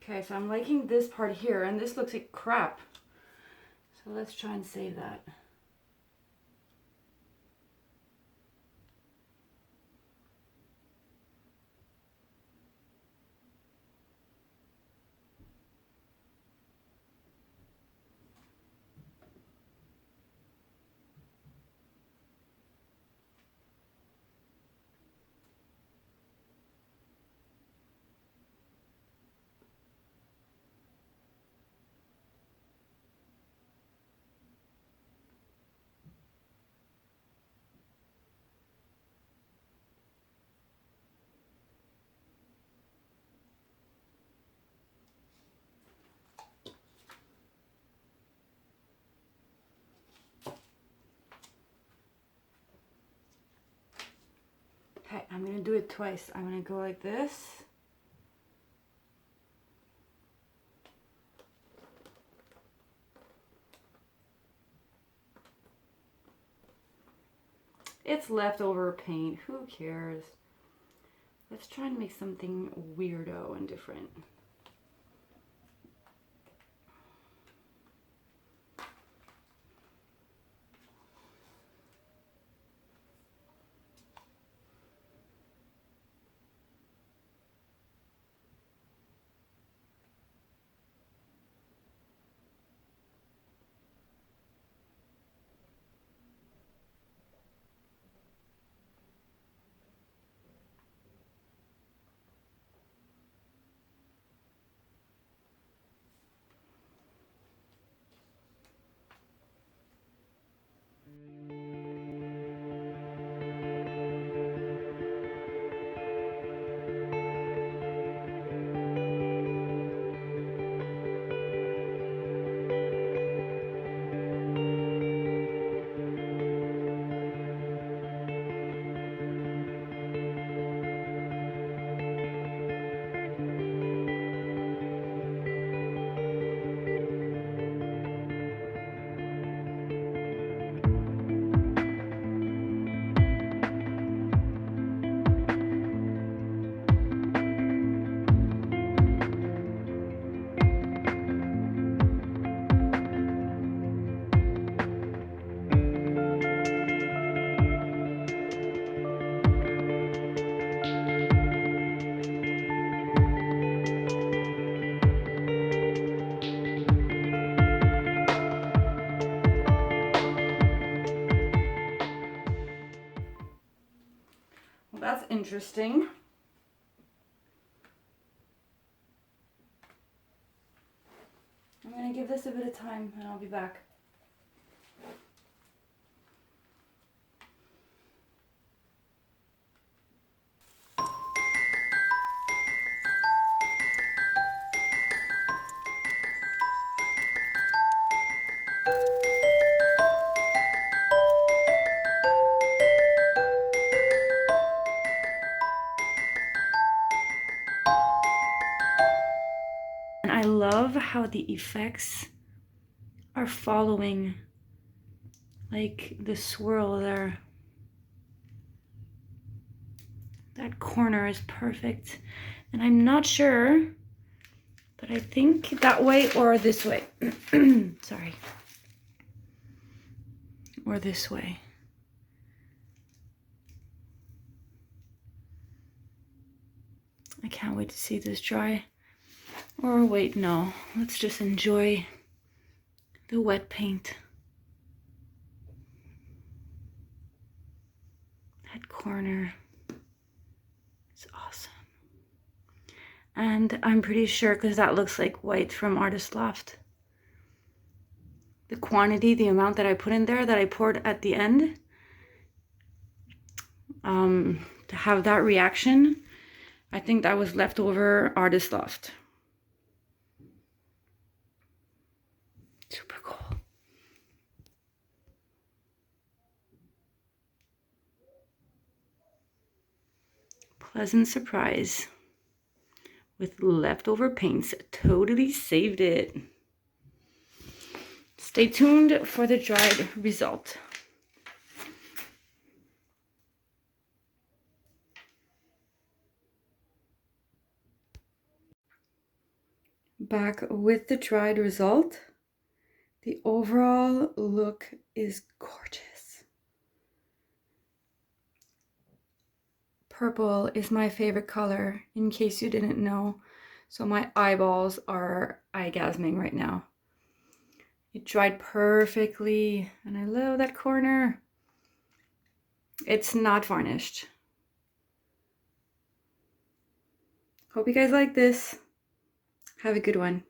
Okay, so I'm liking this part here, and this looks like crap. So let's try and save that. Okay, I'm gonna do it twice. I'm gonna go like this. It's leftover paint, who cares? Let's try and make something weirdo and different. Well, that's interesting. I'm gonna give this a bit of time and I'll be back. And I love how the effects are following like the swirl there. That corner is perfect. And I'm not sure, but I think that way or this way. Sorry. Or this way. I can't wait to see this dry. Or wait, no. Let's just enjoy the wet paint. That corner is awesome. And I'm pretty sure, because that looks like white from Artist Loft. The quantity, the amount that I put in there, that I poured at the end, to have that reaction, I think that was leftover Artist Loft. Super cool. Pleasant surprise with leftover paints. Totally saved it. Stay tuned for the dried result. back with the dried result. The overall look is gorgeous. Purple is my favorite color, in case you didn't know. So my eyeballs are eye-gasming right now. It dried perfectly, and I love that corner. It's not varnished. Hope you guys like this. Have a good one.